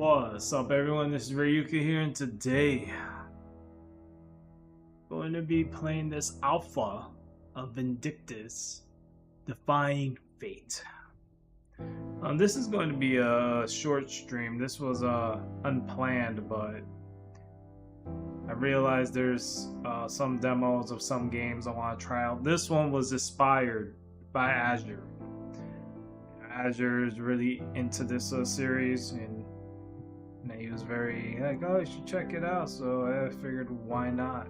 What's up, everyone? This is Rayuka here, and today I'm going to be playing this alpha of Vindictus, Defying Fate. This is going to be a short stream. This was unplanned, but I realized there's some demos of some games I want to try out. This one was inspired by Azure. Azure is really into this series, and he was very like, oh, you should check it out. So I figured, why not?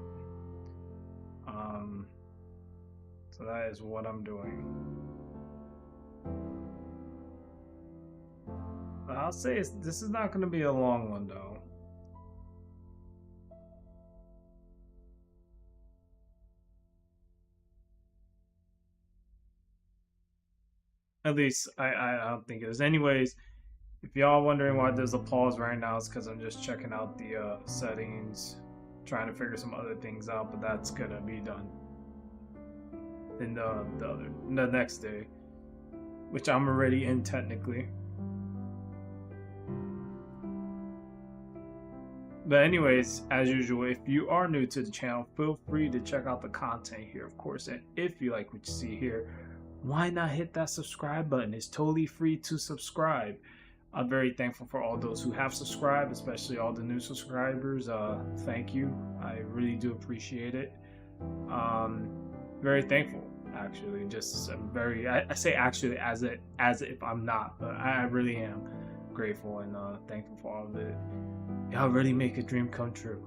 So that is what I'm doing. But I'll say this is not going to be a long one, though. At least I don't think it is. Anyways, if y'all wondering why there's a pause right now, it's because I'm just checking out the settings, trying to figure some other things out, but that's gonna be done in the next day, which I'm already in technically. But anyways, as usual, if you are new to the channel, feel free to check out the content here, of course, and if you like what you see here, why not hit that subscribe button? It's totally free to subscribe. I'm very thankful for all those who have subscribed, especially all the new subscribers. Thank you. I really do appreciate it. Very thankful, actually. Just I'm very. I say actually as if I'm not, but I really am grateful and thankful for all of it. Y'all really make a dream come true.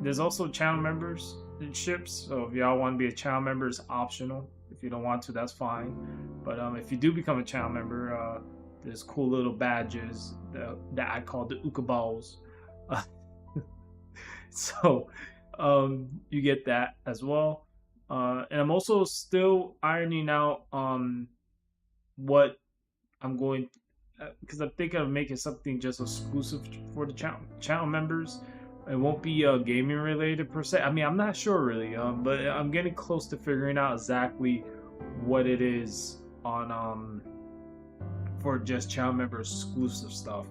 There's also channel memberships, so if y'all want to be a channel member, it's optional. If you don't want to, that's fine. But if you do become a channel member, there's cool little badges that I call the Uka balls. So you get that as well. And I'm also still ironing out what I'm going, because I'm thinking of making something just exclusive for the channel members. It won't be gaming related per se. I mean, I'm not sure really, but I'm getting close to figuring out exactly what it is on for just channel member exclusive stuff.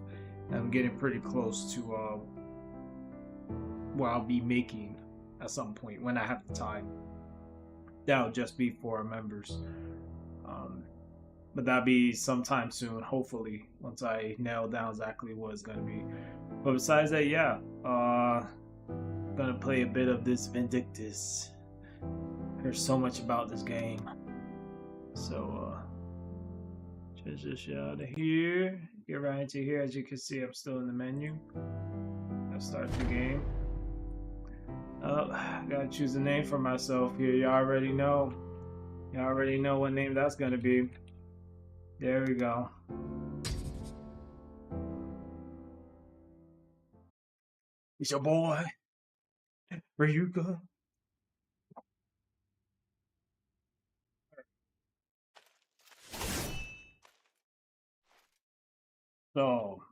And I'm getting pretty close to what I'll be making at some point when I have the time. That'll just be for our members. But that'll be sometime soon, hopefully, once I nail down exactly what it's gonna be. But besides that, yeah, gonna play a bit of this Vindictus. There's so much about this game. So just out of here, get right into here. As you can see, I'm still in the menu. Let's start the game. Gotta choose a name for myself here. Y'all already know. Y'all already know what name that's gonna be. There we go. It's your boy, Rayuka. So,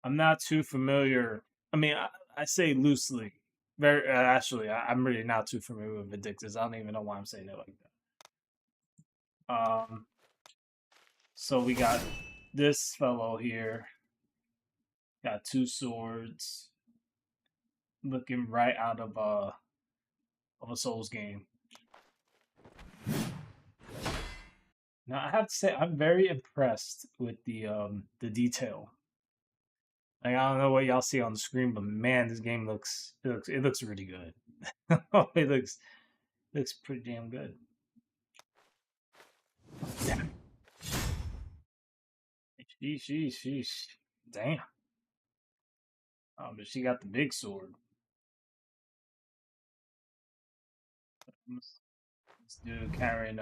I'm not too familiar. I mean, I say loosely. Very actually, I'm really not too familiar with Vindictus. I don't even know why I'm saying it like that. So we got this fellow here. Got two swords. Looking right out of a Souls game. Now I have to say I'm very impressed with the detail. Like, I don't know what y'all see on the screen, but man, this game looks really good. It looks pretty damn good. Damn. Sheesh. Damn. But she got the big sword. This dude carrying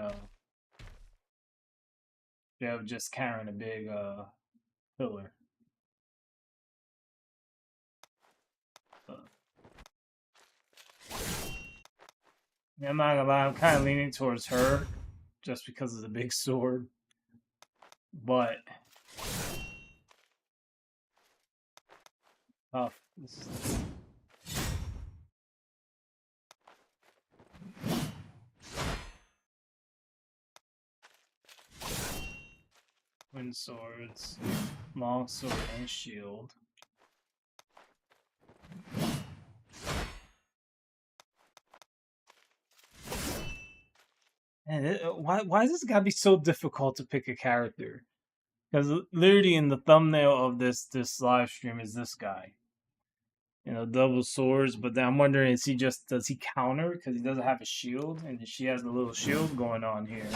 just carrying a big pillar. Yeah, I'm not gonna lie, I'm kind of leaning towards her just because of the big sword. But tough. Twin swords, long sword, and shield. And why is this gotta be so difficult to pick a character? Because literally in the thumbnail of this live stream is this guy. You know, double swords. But then I'm wondering, does he counter because he doesn't have a shield, and she has a little shield going on here.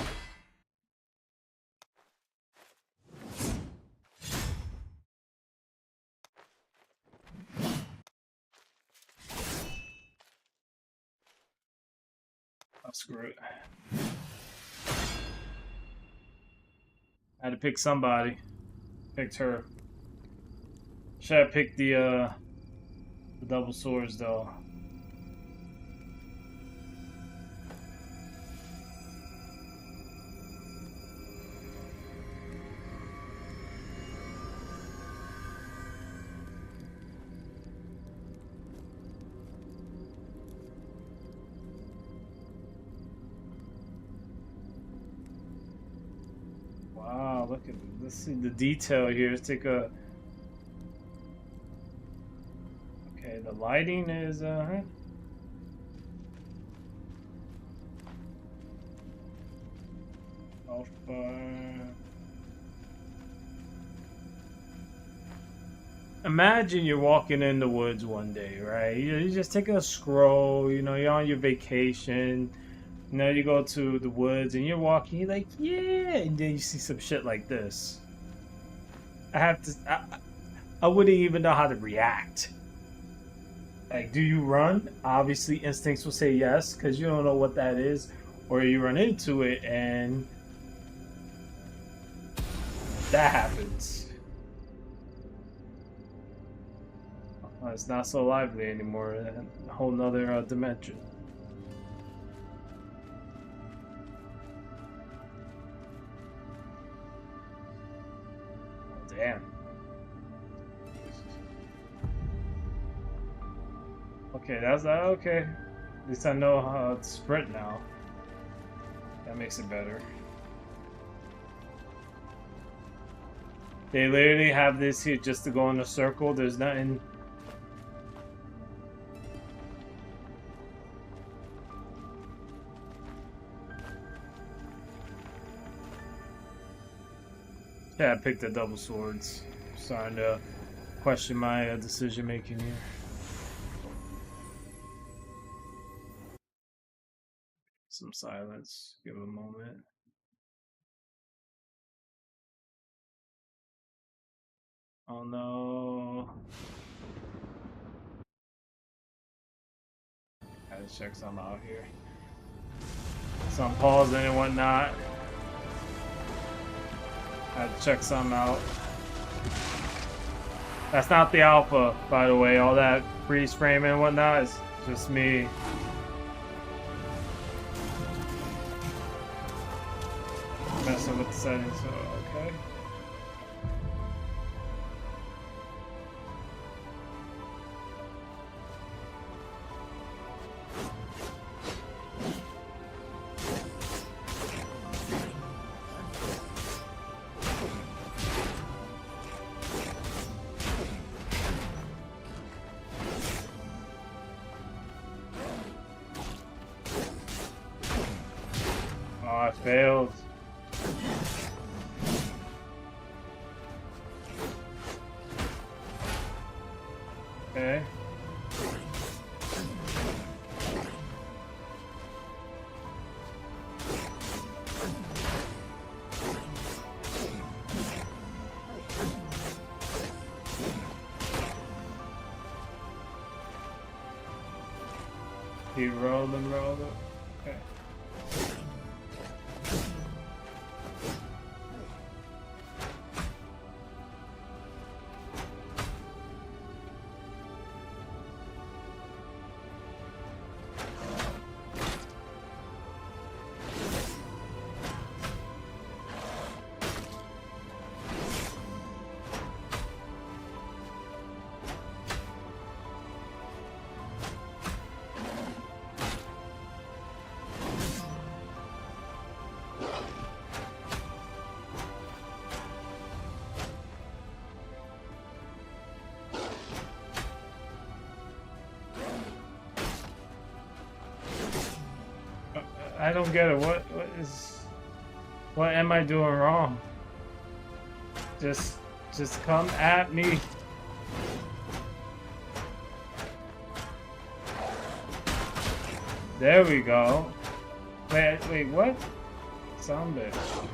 Oh, screw it. I had to pick somebody. Picked her. Should have picked the double swords though. Wow, look at this. Let's see the detail here. Let's take a. Okay, the lighting is Imagine you're walking in the woods one day, right? You're just taking a stroll, you know, you're on your vacation. You know, you go to the woods and you're walking, you're like, yeah, and then you see some shit like this. I wouldn't even know how to react. Like, do you run? Obviously, instincts will say yes, because you don't know what that is. Or you run into it and that happens. It's not so lively anymore. A whole nother dimension. Oh, damn. Okay, that's okay. At least I know how to sprint now. That makes it better. They literally have this here just to go in a circle. There's nothing. Yeah, I picked the double swords. Starting to question my decision making here. Some silence. Give it a moment. Oh no. Gotta check some out here. Some pausing and whatnot. Had to check some out. That's not the alpha, by the way. All that freeze framing and whatnot is just me. Messing with the settings, so okay. Oh, I failed. Okay. Keep rolling. Okay. I don't get it. What am I doing wrong? Just come at me. There we go. Wait, what? Some bitch.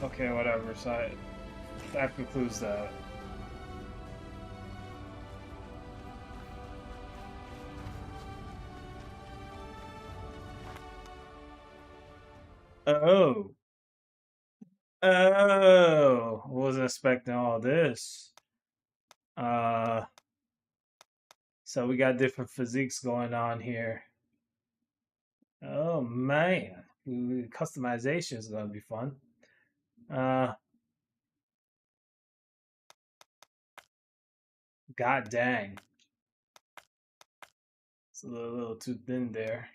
Okay, whatever. So that concludes that. Oh. Oh. Wasn't expecting all this. So we got different physiques going on here. Oh man. Customization is gonna be fun. God dang. It's a little too thin there.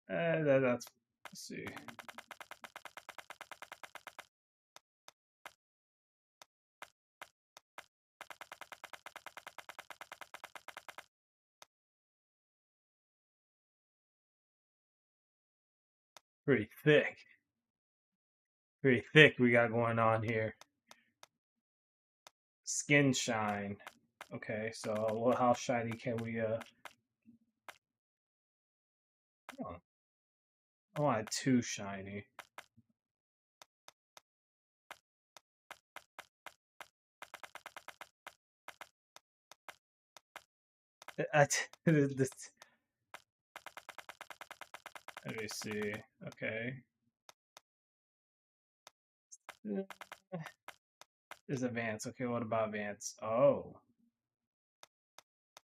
Let's see. Pretty thick. Pretty thick we got going on here. Skin shine. Okay, so how shiny can we oh, I want it too shiny. Let me see. Okay. There's advanced. Okay, what about advanced? Oh.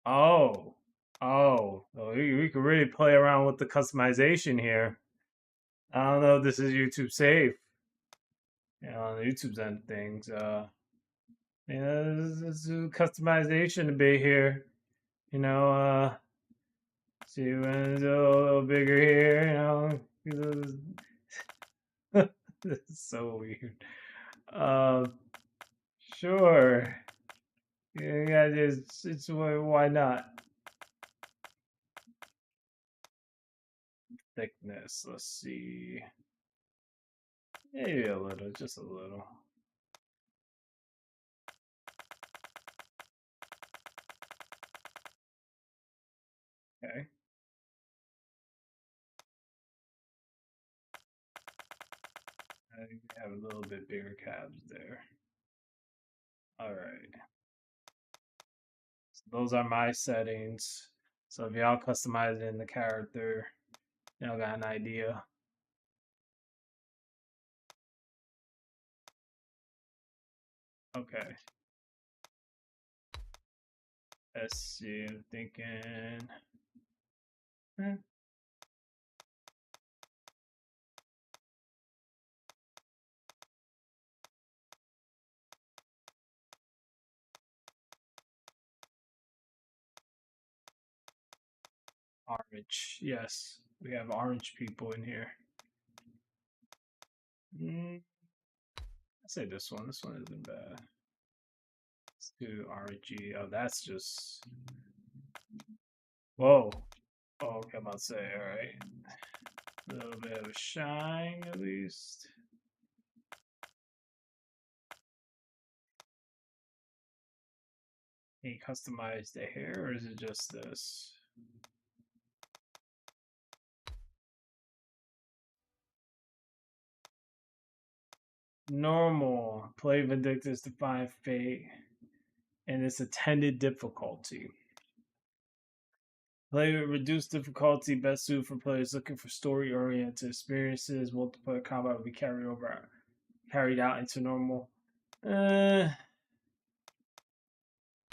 Oh. Oh. So we could really play around with the customization here. I don't know if this is YouTube safe. You know, on the YouTube's end of things. You know, let's do customization a bit here. You know, see when it's a little bigger here, you know. This is so weird. Sure. Yeah, it's why not? Thickness, let's see. Maybe a little, just a little. Okay. I think we have a little bit bigger calves there. All right. So those are my settings. So if y'all customize it in the character, y'all got an idea. Okay. Let's see. I'm thinking. Orange. Yes, we have orange people in here. I say this one. This one isn't bad. Let's do RG. Oh, that's just. Whoa. Oh, okay, I'm about to say, alright. A little bit of a shine, at least. Can you customize the hair, or is it just this? Normal. Play Vindictus, Defying Fate, and its attended difficulty. Play with reduced difficulty, best suited for players looking for story-oriented experiences. Multiplayer combat will be carried out into normal.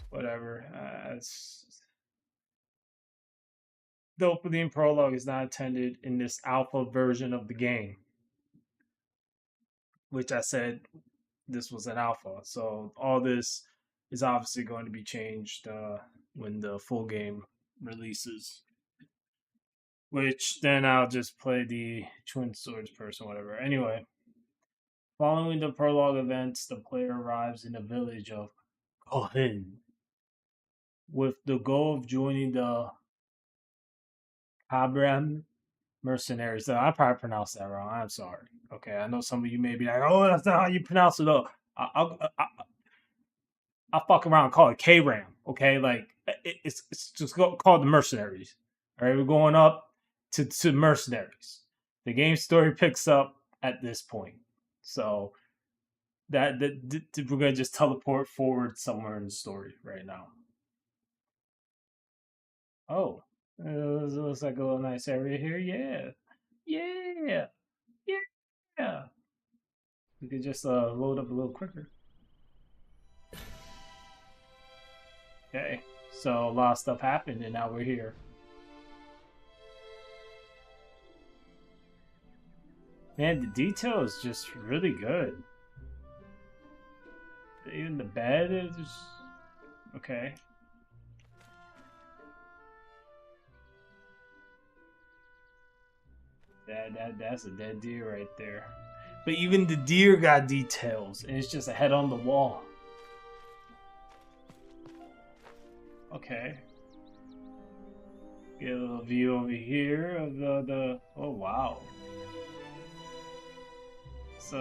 Whatever. The opening prologue is not intended in this alpha version of the game, which I said this was an alpha. So all this is obviously going to be changed when the full game releases, Which then I'll just play the Twin Swords person, whatever. Anyway, following the prologue events, the player arrives in the village of Kohin with the goal of joining the Kabram mercenaries. So I probably pronounced that wrong. I'm sorry. Okay, I know some of you may be like, "Oh, that's not how you pronounce it." Though I'll fuck around and call it K-Ram. Okay, like it's just called the mercenaries. All right, we're going up to mercenaries. The game story picks up at this point, so that we're gonna just teleport forward somewhere in the story right now. Oh, it looks like a little nice area here. Yeah, yeah, yeah. We could just load up a little quicker. Okay, so a lot of stuff happened, and now we're here. Man, the detail is just really good. Even the bed is just... okay. That's a dead deer right there. But even the deer got details, and it's just a head on the wall. Okay. Get a little view over here of the oh wow. It's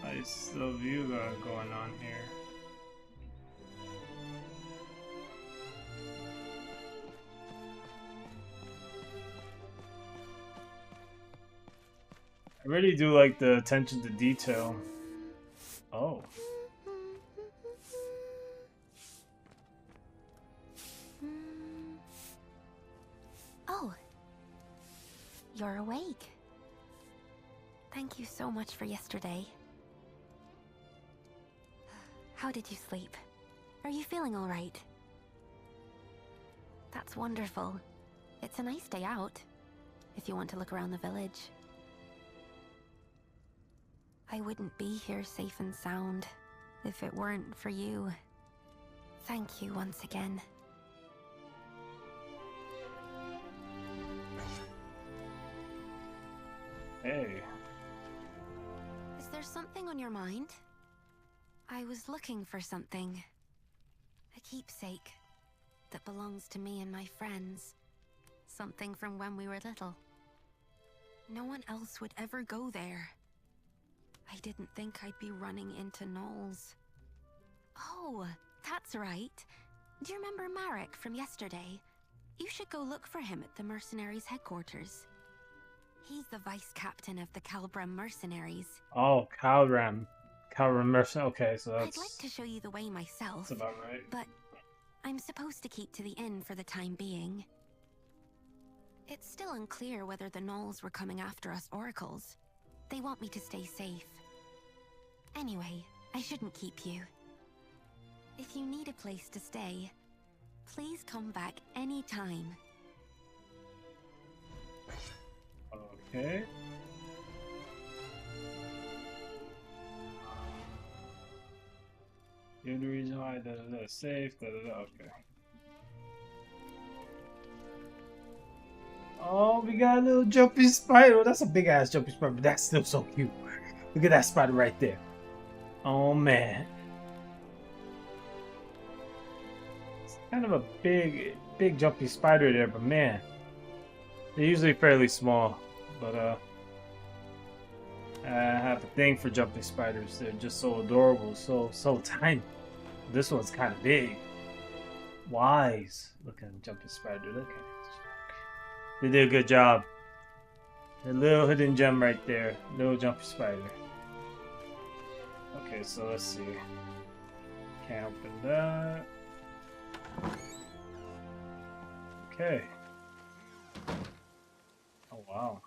nice little view going on here. I really do like the attention to detail. Oh. Oh. You're awake. Thank you so much for yesterday. How did you sleep? Are you feeling all right? That's wonderful. It's a nice day out, if you want to look around the village. I wouldn't be here safe and sound if it weren't for you. Thank you once again. Hey. Is there something on your mind? I was looking for something. A keepsake that belongs to me and my friends. Something from when we were little. No one else would ever go there. I didn't think I'd be running into gnolls. Oh, that's right. Do you remember Marek from yesterday? You should go look for him at the mercenaries' headquarters. He's the vice captain of the Kalbram mercenaries. Oh, Kalbram mercenaries. Okay, so that's... I'd like to show you the way myself. That's about right. But I'm supposed to keep to the inn for the time being. It's still unclear whether the gnolls were coming after us oracles. They want me to stay safe. Anyway, I shouldn't keep you. If you need a place to stay, please come back anytime. Okay. You're the reason why the safe, okay. Oh, we got a little jumpy spider. That's a big ass jumpy spider, but that's still so cute. Look at that spider right there. Oh man. It's kind of a big jumpy spider there, but man. They're usually fairly small, but I have a thing for jumping spiders. They're just so adorable, so tiny. This one's kind of big. Wise looking jumping spider. Look at it. They did a good job. A little hidden gem right there. Little jumping spider. Okay, so let's see. Can't open that. Okay. Oh wow.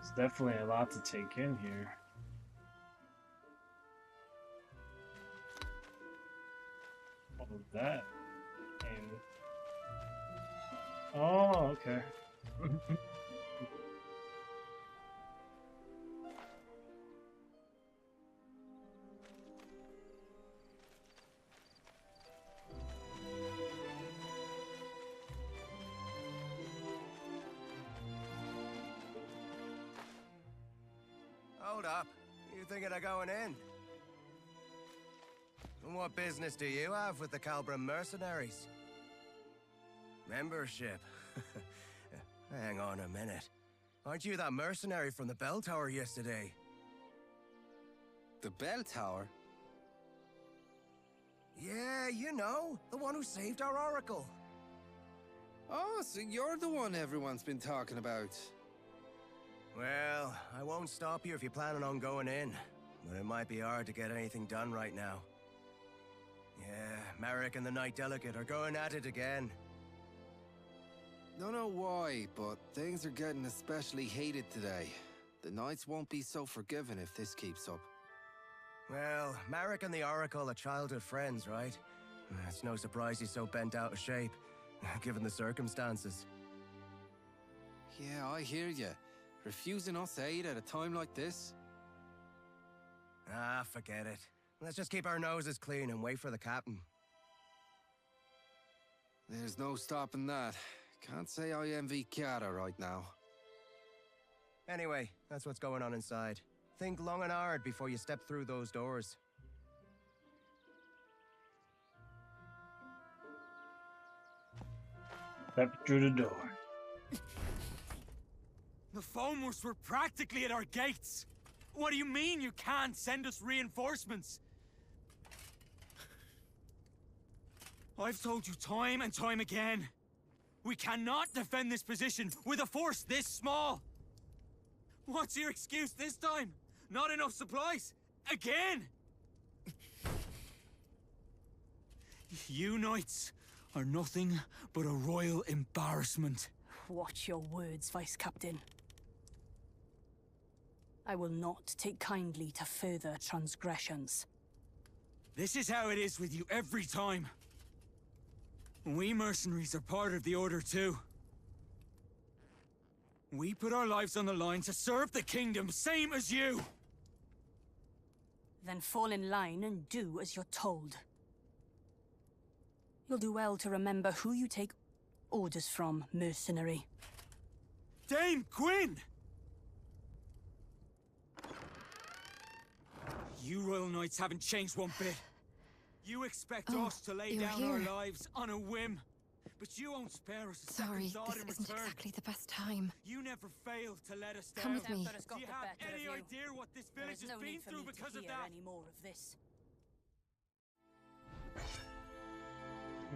There's definitely a lot to take in here. okay. Hold up. You thinking of going in? And what business do you have with the Calbra mercenaries? Membership? Hang on a minute. Aren't you that mercenary from the bell tower yesterday? The bell tower? Yeah, you know, the one who saved our oracle. Oh, so you're the one everyone's been talking about. Well, I won't stop you if you're planning on going in, but it might be hard to get anything done right now. Yeah, Merrick and the Knight Delegate are going at it again. Don't know why, but things are getting especially heated today. The Knights won't be so forgiving if this keeps up. Well, Merrick and the Oracle are childhood friends, right? It's no surprise he's so bent out of shape, given the circumstances. Yeah, I hear ya. Refusing us aid at a time like this? Ah, forget it. Let's just keep our noses clean and wait for the captain. There's no stopping that. Can't say I envy Chiara right now. Anyway, that's what's going on inside. Think long and hard before you step through those doors. Step through the door. The Foamers were practically at our gates. What do you mean you can't send us reinforcements? I've told you time and time again. We cannot defend this position with a force this small. What's your excuse this time? Not enough supplies? Again? You Knights are nothing but a royal embarrassment. Watch your words, Vice Captain. I will not take kindly to further transgressions. This is how it is with you every time. We mercenaries are part of the Order too. We put our lives on the line to serve the kingdom, same as you! Then fall in line and do as you're told. You'll do well to remember who you take orders from, mercenary. Dame Gwyn! You Royal Knights haven't changed one bit. You expect us to lay down our lives on a whim, but you won't spare us a second thought in isn't return. exactly the best time. You never fail to let us Come down. with me. Do you have any idea what this village has been through because of that? Any more of this.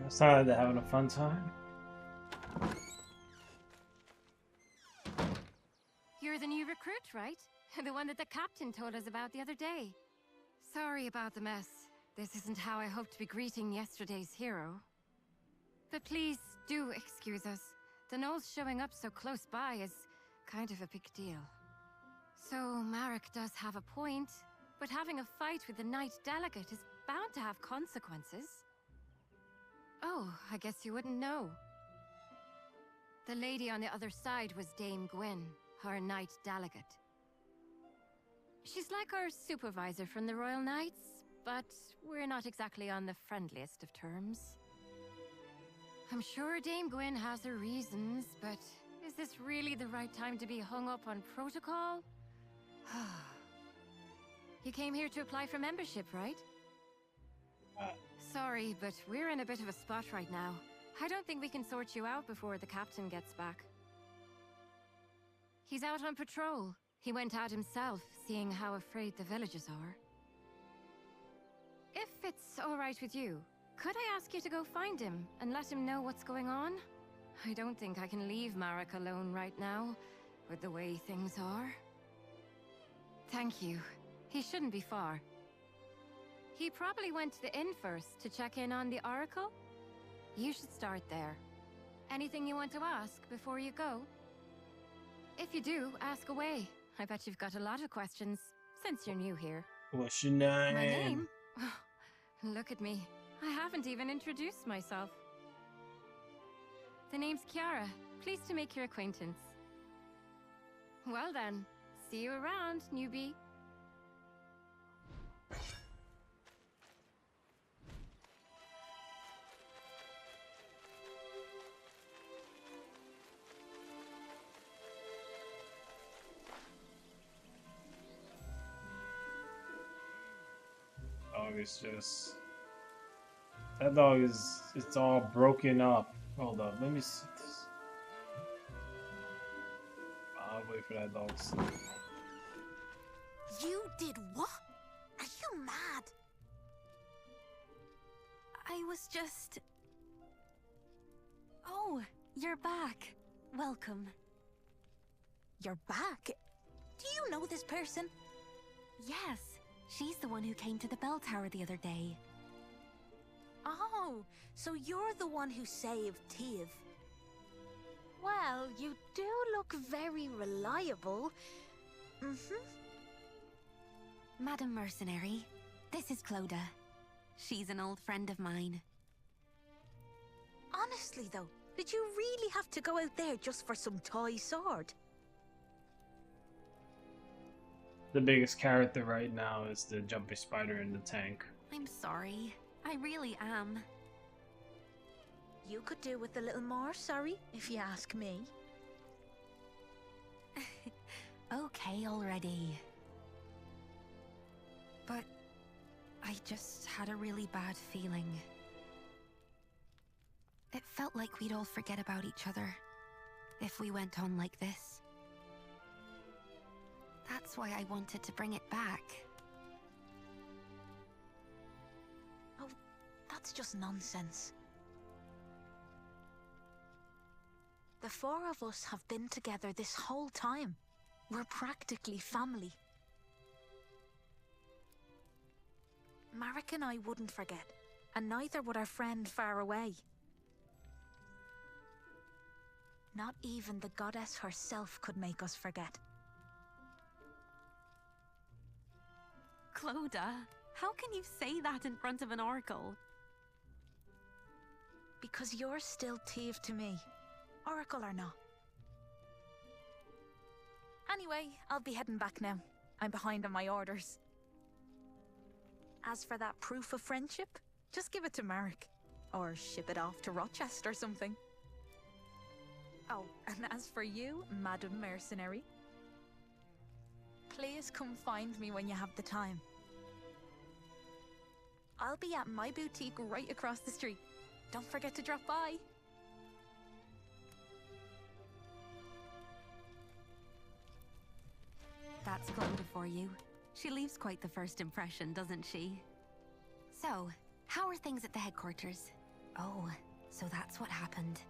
It's not like they're having a fun time. You're the new recruit, right? The one that the captain told us about the other day. Sorry about the mess. This isn't how I hoped to be greeting yesterday's hero. But please, do excuse us. The gnolls showing up so close by is kind of a big deal. So, Marek does have a point, but having a fight with the Knight Delegate is bound to have consequences. Oh, I guess you wouldn't know. The lady on the other side was Dame Gwyn, our Knight Delegate. She's like our supervisor from the Royal Knights, but we're not exactly on the friendliest of terms. I'm sure Dame Gwyn has her reasons, but is this really the right time to be hung up on protocol? You came here to apply for membership, right? Sorry, but we're in a bit of a spot right now. I don't think we can sort you out before the captain gets back. He's out on patrol. He went out himself, seeing how afraid the villagers are. If it's all right with you, could I ask you to go find him and let him know what's going on? I don't think I can leave Marek alone right now, with the way things are. Thank you. He shouldn't be far. He probably went to the inn first to check in on the Oracle. You should start there. Anything you want to ask before you go? If you do, ask away. I bet you've got a lot of questions, since you're new here. What's your name? My name? Look at me. I haven't even introduced myself. The name's Chiara. Pleased to make your acquaintance. Well then, see you around, newbie. Dog is just... That dog is... It's all broken up. Hold up, let me see this. I'll wait for that dog to sleep. You did what? Are you mad? I was just... Oh, you're back. Welcome. You're back? Do you know this person? Yes, she's the one who came to the bell tower the other day. Oh, so you're the one who saved Tiv. Well, you do look very reliable. Madam Mercenary, this is Cloda. She's an old friend of mine. Honestly though, did you really have to go out there just for some toy sword? The biggest character right now is the jumpy spider in the tank. I'm sorry. I really am. You could do with a little more sorry, if you ask me. Okay already. But I just had a really bad feeling. It felt like we'd all forget about each other if we went on like this. That's why I wanted to bring it back. Oh, that's just nonsense. The four of us have been together this whole time. We're practically family. Marek and I wouldn't forget, and neither would our friend far away. Not even the goddess herself could make us forget. Cloda, how can you say that in front of an oracle? Because you're still Tiv to me, oracle or not. Anyway, I'll be heading back now. I'm behind on my orders. As for that proof of friendship, just give it to Marek. Or ship it off to Rochester or something. Oh, and as for you, Madam Mercenary, please come find me when you have the time. I'll be at my boutique right across the street. Don't forget to drop by. That's Cloda for you. She leaves quite the first impression, doesn't she? So, how are things at the headquarters? Oh, so that's what happened.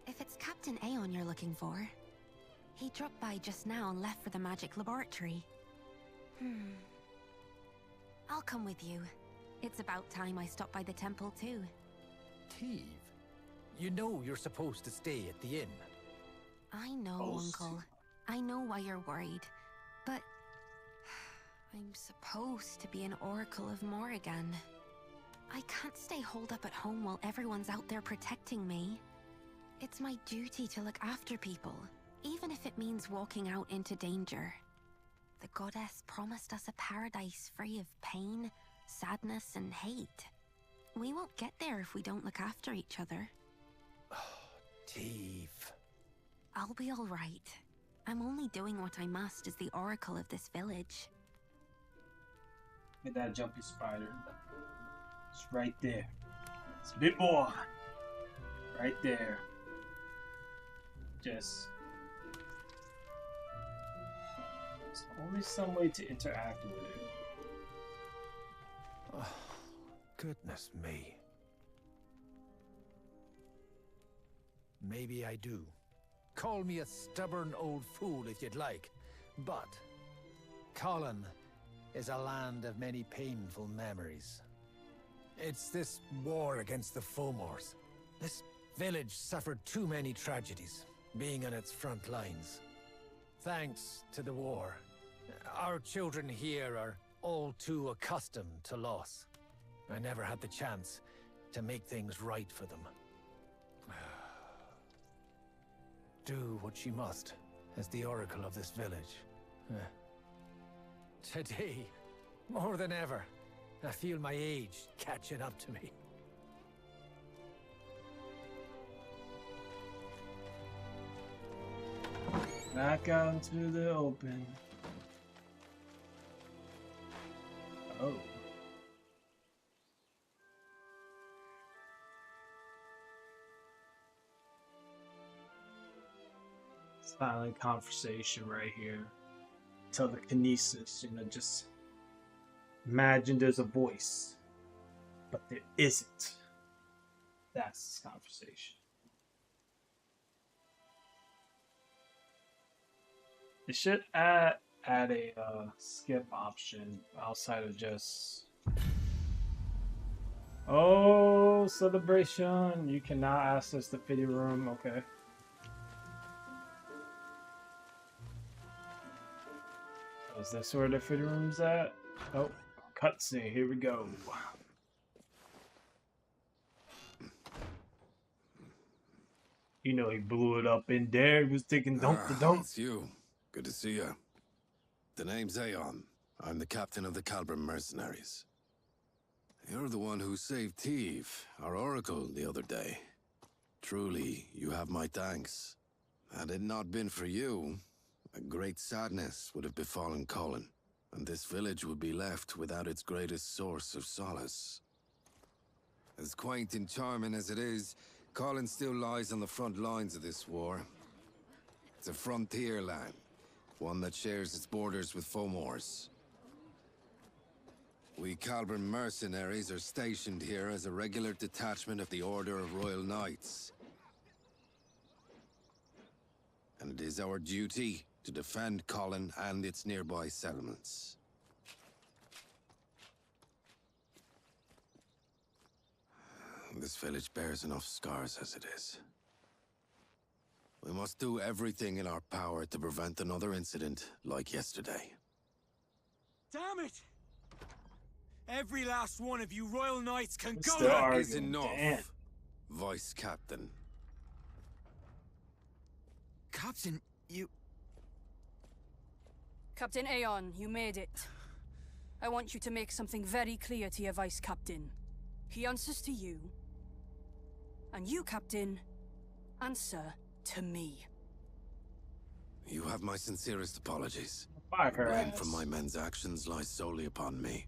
If it's Captain Aeon you're looking for, he dropped by just now and left for the magic laboratory. I'll come with you. It's about time I stopped by the temple too. Tiv, you know you're supposed to stay at the inn. I know, Uncle. I know why you're worried, but I'm supposed to be an Oracle of Morrigan. I can't stay holed up at home while everyone's out there protecting me. It's my duty to look after people, even if it means walking out into danger. The goddess promised us a paradise free of pain, sadness, and hate. We won't get there if we don't look after each other. Tiv. I'll be all right. I'm only doing what I must as the oracle of this village. Look at that jumpy spider. It's right there. It's a bit more. Right there. Just... There's only some way to interact with it. Oh, goodness me. Maybe I do. Call me a stubborn old fool if you'd like, but Colin is a land of many painful memories. It's this war against the Fomors. This village suffered too many tragedies, being on its front lines. Thanks to the war, our children here are all too accustomed to loss. I never had the chance to make things right for them. do what she must as the oracle of this village. Today, more than ever, I feel my age catching up to me. Back out into the open. Oh. Silent conversation right here. Telekinesis, just imagine there's a voice, but there isn't. That's this conversation. It should add a skip option outside of just celebration. You cannot access the fitting room. Okay. Is this where the fitting room's at? Oh, cutscene. Here we go. You know he blew it up in there. He was taking dump to dump. It's you. Good to see you. The name's Aeon. I'm the captain of the Calbrim mercenaries. You're the one who saved Teve, our oracle, the other day. Truly, you have my thanks. Had it not been for you, a great sadness would have befallen Colin, and this village would be left without its greatest source of solace. As quaint and charming as it is, Colin still lies on the front lines of this war. It's a frontier land, one that shares its borders with Fomor's. We Calbrim mercenaries are stationed here as a regular detachment of the Order of Royal Knights. And it is our duty to defend Colin and its nearby settlements. This village bears enough scars as it is. We must do everything in our power to prevent another incident like yesterday. Damn it! Every last one of you Royal Knights can go Still to- arguing. Is enough, Damn. Vice Captain. Captain, you... Captain Aeon, you made it. I want you to make something very clear to your Vice Captain. He answers to you. And you, Captain, answer to me. You have my sincerest apologies. Fuck her Blame ass. for my men's actions lies solely upon me.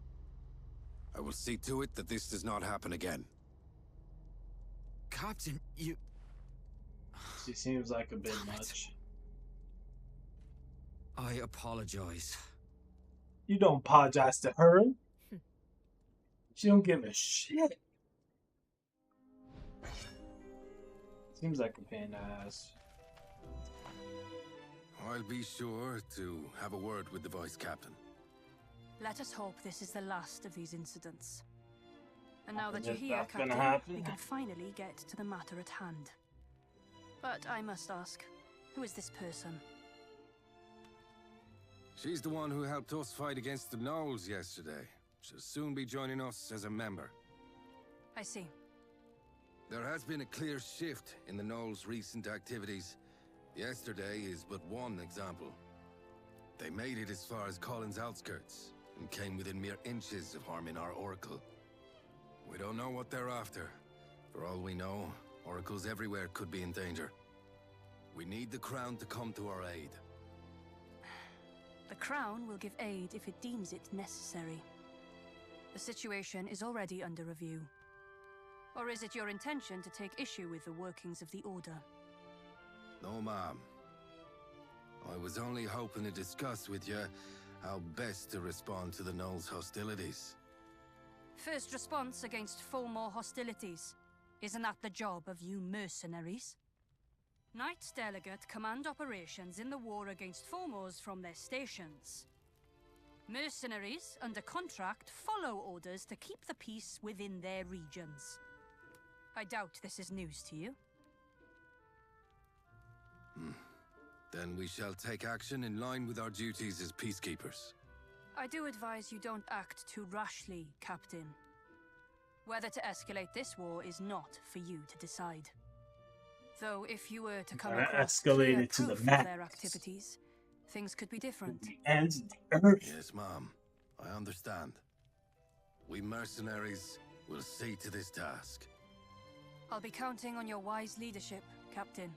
I will see to it that this does not happen again. Captain, you... She seems like a bit much. I apologize. You don't apologize to her. She don't give a shit. Seems like a pain in the ass. I'll be sure to have a word with the Vice Captain. Let us hope this is the last of these incidents. And now that And you're if here, that's gonna Captain, happen- we can finally get to the matter at hand. But I must ask, who is this person? She's the one who helped us fight against the Gnolls yesterday. She'll soon be joining us as a member. I see. There has been a clear shift in the Gnolls' recent activities. Yesterday is but one example. They made it as far as Colin's outskirts, and came within mere inches of harming our Oracle. We don't know what they're after. For all we know, Oracles everywhere could be in danger. We need the Crown to come to our aid. The Crown will give aid if it deems it necessary. The situation is already under review. Or is it your intention to take issue with the workings of the Order? No, ma'am. I was only hoping to discuss with you how best to respond to the Gnolls' hostilities. First response against Fomor hostilities. Isn't that the job of you mercenaries? Knights Delegate command operations in the war against Fomors from their stations. Mercenaries, under contract, follow orders to keep the peace within their regions. I doubt this is news to you. Then we shall take action in line with our duties as peacekeepers. I do advise you don't act too rashly, Captain. Whether to escalate this war is not for you to decide. Though if you were to come Gotta across escalate clear it to the proof of max. their activities, things could be different. The ends of the earth. Yes, Mom. I understand. We mercenaries will see to this task. I'll be counting on your wise leadership, Captain.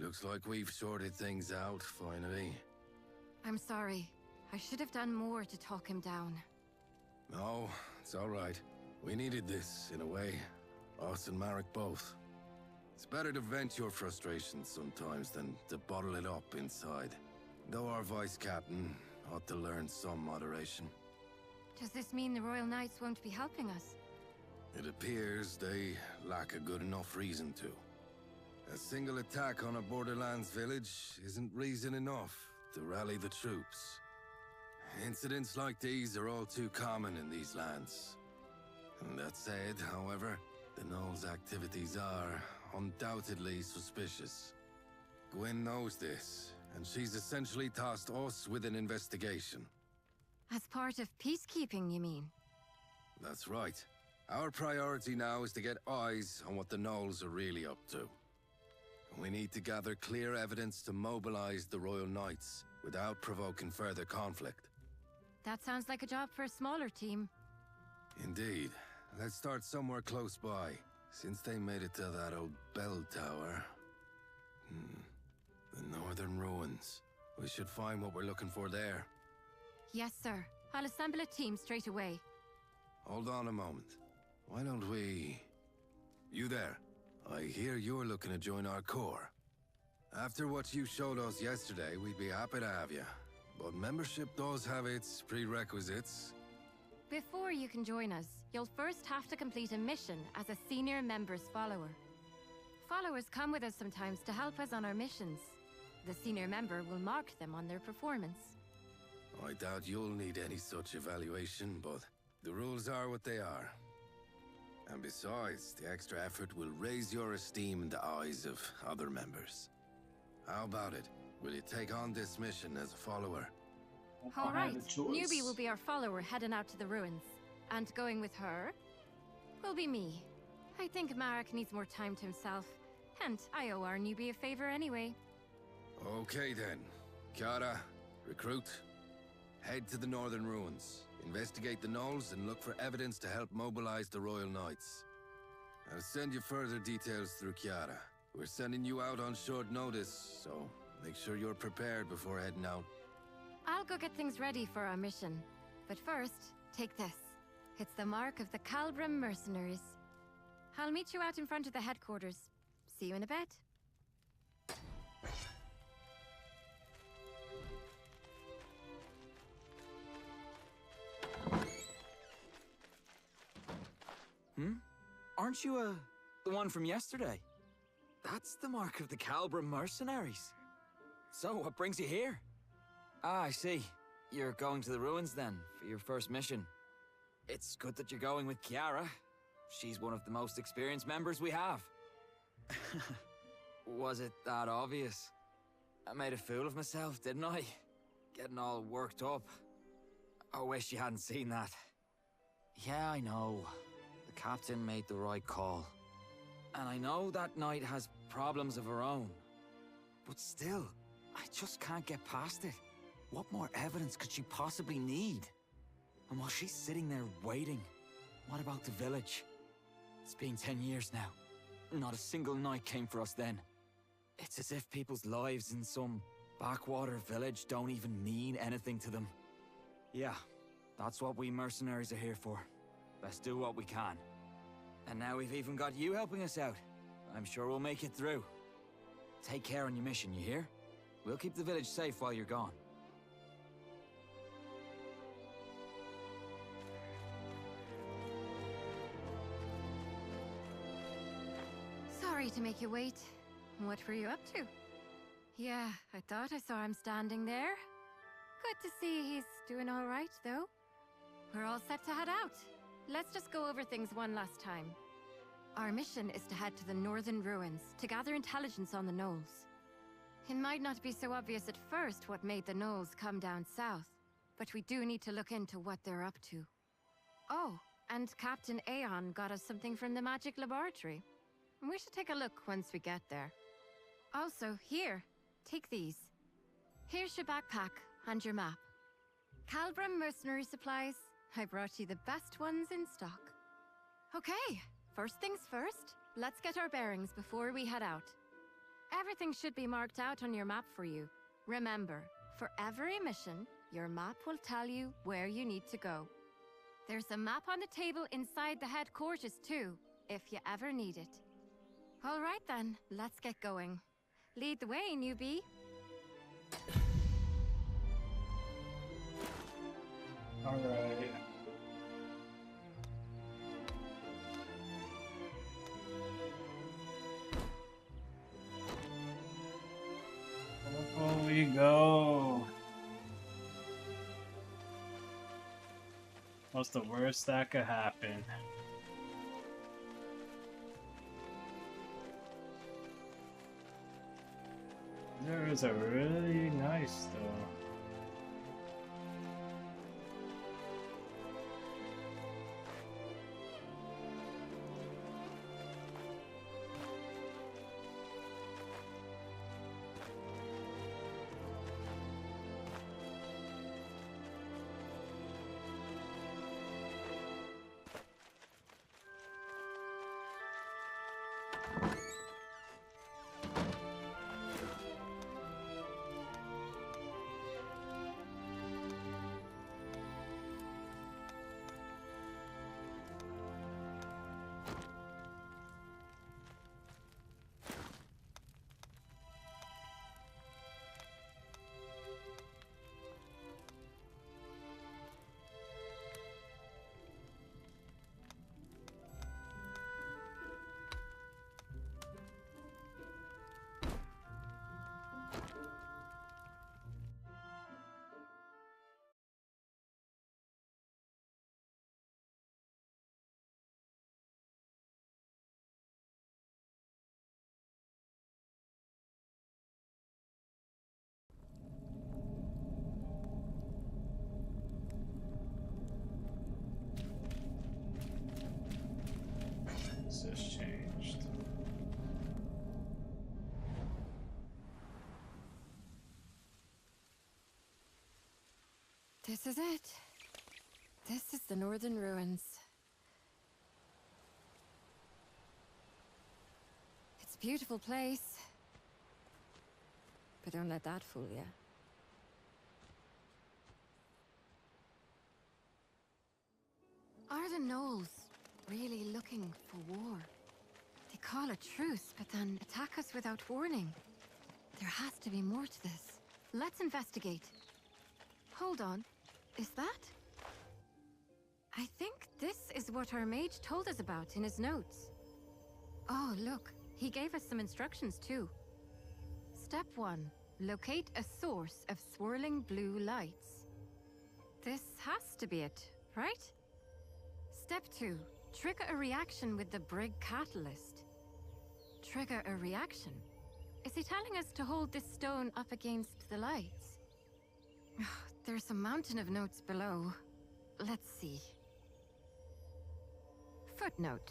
Looks like we've sorted things out, finally. I'm sorry. I should have done more to talk him down. No, it's all right. We needed this, in a way. Us and Marek both. It's better to vent your frustrations sometimes than to bottle it up inside. Though our vice captain ought to learn some moderation. Does this mean the Royal Knights won't be helping us? It appears they lack a good enough reason to. A single attack on a Borderlands village isn't reason enough to rally the troops. Incidents like these are all too common in these lands. And that said, however, the Gnoll's activities are undoubtedly suspicious. Gwyn knows this, and she's essentially tasked us with an investigation. As part of peacekeeping, you mean? That's right. Our priority now is to get eyes on what the Gnolls are really up to. We need to gather clear evidence to mobilize the Royal Knights without provoking further conflict. That sounds like a job for a smaller team. Indeed. Let's start somewhere close by, since they made it to that old bell tower. The northern ruins. We should find what we're looking for there. Yes, sir. I'll assemble a team straight away. Hold on a moment. Why don't we... You there. I hear you're looking to join our corps. After what you showed us yesterday, we'd be happy to have you. But membership does have its prerequisites. Before you can join us, you'll first have to complete a mission as a senior member's follower. Followers come with us sometimes to help us on our missions. The senior member will mark them on their performance. I doubt you'll need any such evaluation, but the rules are what they are. And besides, the extra effort will raise your esteem in the eyes of other members. How about it? Will you take on this mission as a follower? All I right, have a choice. Newbie will be our follower heading out to the ruins. And going with her will be me. I think Marek needs more time to himself. And I owe our newbie a favor anyway. Okay then. Kiara, recruit. Head to the northern ruins. Investigate the Gnolls and look for evidence to help mobilize the Royal Knights. I'll send you further details through Kiara. We're sending you out on short notice, so make sure you're prepared before heading out. I'll go get things ready for our mission. But first, take this. It's the mark of the Calbrim mercenaries. I'll meet you out in front of the headquarters. See you in a bit. Aren't you, the one from yesterday? That's the mark of the Calbrim mercenaries. So, what brings you here? Ah, I see. You're going to the ruins then, for your first mission. It's good that you're going with Kiara. She's one of the most experienced members we have. Was it that obvious? I made a fool of myself, didn't I? Getting all worked up. I wish you hadn't seen that. Yeah, I know. The captain made the right call. And I know that Knight has problems of her own. But still, I just can't get past it. What more evidence could she possibly need? And while she's sitting there waiting, what about the village? It's been 10 years now. Not a single Knight came for us then. It's as if people's lives in some backwater village don't even mean anything to them. Yeah, that's what we mercenaries are here for. Best do what we can. And now we've even got you helping us out. I'm sure we'll make it through. Take care on your mission, you hear? We'll keep the village safe while you're gone. Sorry to make you wait. What were you up to? Yeah, I thought I saw him standing there. Good to see he's doing all right, though. We're all set to head out. Let's just go over things one last time. Our mission is to head to the northern ruins to gather intelligence on the gnolls. It might not be so obvious at first what made the gnolls come down south, but we do need to look into what they're up to. Oh, and Captain Aeon got us something from the magic laboratory. We should take a look once we get there. Also, here, take these. Here's your backpack and your map. Calbram mercenary supplies. I brought you the best ones in stock. Okay, first things first, let's get our bearings before we head out. Everything should be marked out on your map for you. Remember, for every mission, your map will tell you where you need to go. There's a map on the table inside the headquarters too, if you ever need it. All right then, let's get going. Lead the way, newbie. All right. Before we go. What's the worst that could happen? There is a really nice though. This has changed. This is it. This is the northern ruins. It's a beautiful place. But don't let that fool you. Are the gnolls really looking for war? They call a truce, but then attack us without warning. There has to be more to this. Let's investigate. Hold on. Is that? I think this is what our mage told us about in his notes. Oh, look. He gave us some instructions too. Step 1. Locate a source of swirling blue lights. This has to be it, right? Step 2. Trigger a reaction with the Brig catalyst. Trigger a reaction? Is he telling us to hold this stone up against the lights? There's a mountain of notes below. Let's see. Footnote.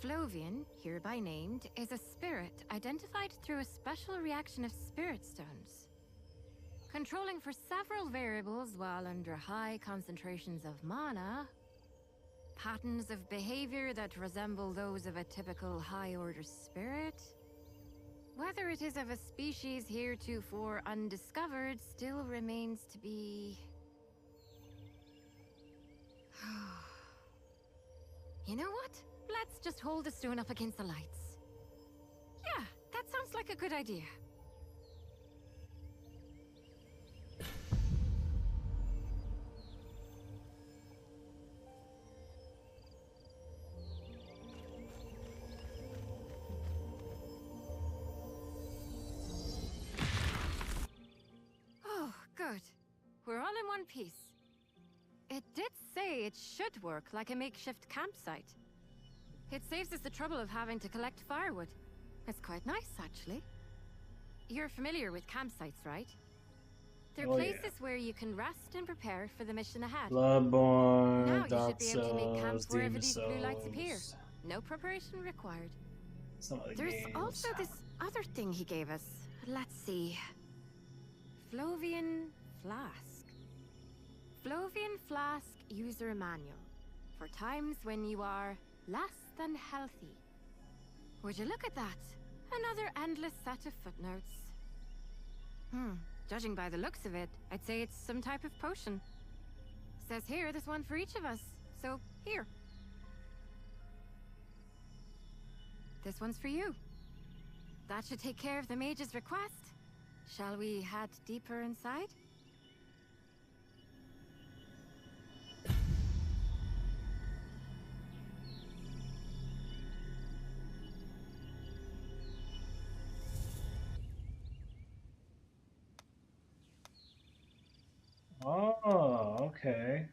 Flovian, hereby named, is a spirit identified through a special reaction of spirit stones. Controlling for several variables while under high concentrations of mana. Patterns of behavior that resemble those of a typical high-order spirit. Whether it is of a species heretofore undiscovered still remains to be... You know what? Let's just hold the stone up against the lights. Yeah, that sounds like a good idea. Oh, good. We're all in one piece. It did say it should work like a makeshift campsite. It saves us the trouble of having to collect firewood. It's quite nice, actually. You're familiar with campsites, right? They're places where you can rest and prepare for the mission ahead. Bloodborne, Now you Dark should be able to make camp Souls, wherever Demon these blue lights appear. Souls. No preparation required. Some of the There's games. also this other thing he gave us. Let's see. Flovian Flask. Flovian Flask User Manual. For times when you are less than healthy. Would you look at that? Another endless set of footnotes. Judging by the looks of it, I'd say it's some type of potion. Says here there's one for each of us. So, here. This one's for you. That should take care of the mage's request. Shall we head deeper inside? Oh, okay.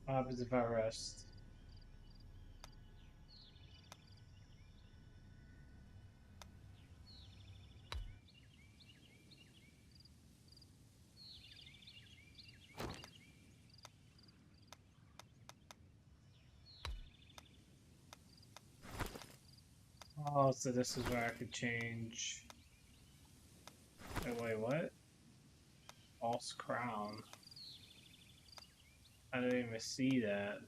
What happens if I rest? Oh, so this is where I could change. Wait, what? False crown. I didn't even see that.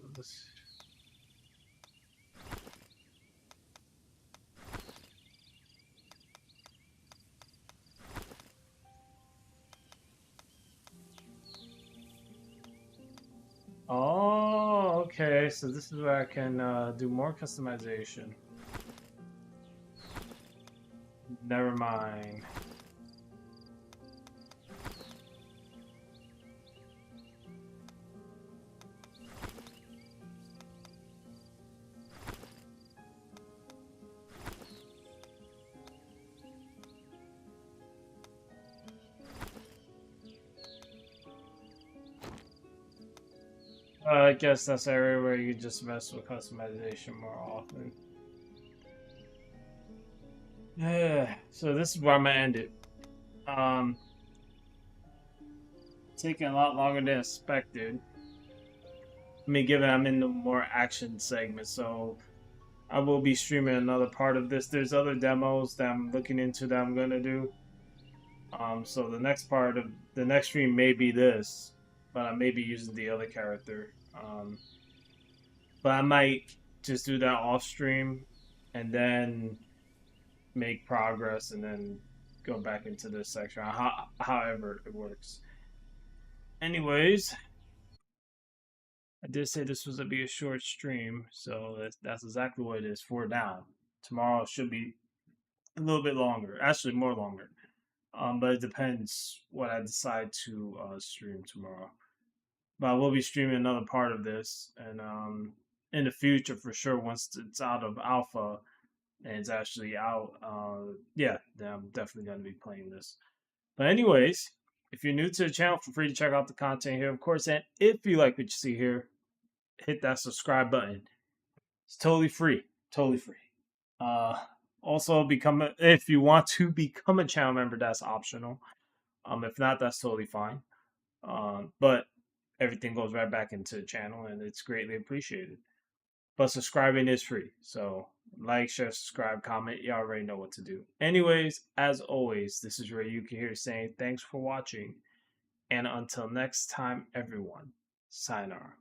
Oh, okay. So this is where I can do more customization. Never mind. I guess that's an area where you just mess with customization more often. Yeah, so this is where I'm gonna end it. Taking a lot longer than expected. I mean, given I'm in the more action segment, so I will be streaming another part of this. There's other demos that I'm looking into that I'm gonna do. So the next part of the next stream may be this, but I may be using the other character. But I might just do that off stream and then make progress and then go back into this section. However it works. Anyways, I did say this was gonna be a short stream, so that's exactly what it is for now. Tomorrow should be a little bit longer, actually more longer. But it depends what I decide to stream tomorrow. But I will be streaming another part of this, and in the future for sure, once it's out of alpha and it's actually out, yeah, then I'm definitely gonna be playing this. But anyways, if you're new to the channel, feel free to check out the content here, of course. And if you like what you see here, hit that subscribe button. It's totally free, totally free. Also, if you want to become a channel member, that's optional. If not, that's totally fine. But everything goes right back into the channel, and it's greatly appreciated. But subscribing is free, so like, share, subscribe, comment. You already know what to do. Anyways, as always, this is Rayuka here saying thanks for watching, and until next time, everyone, sayonara.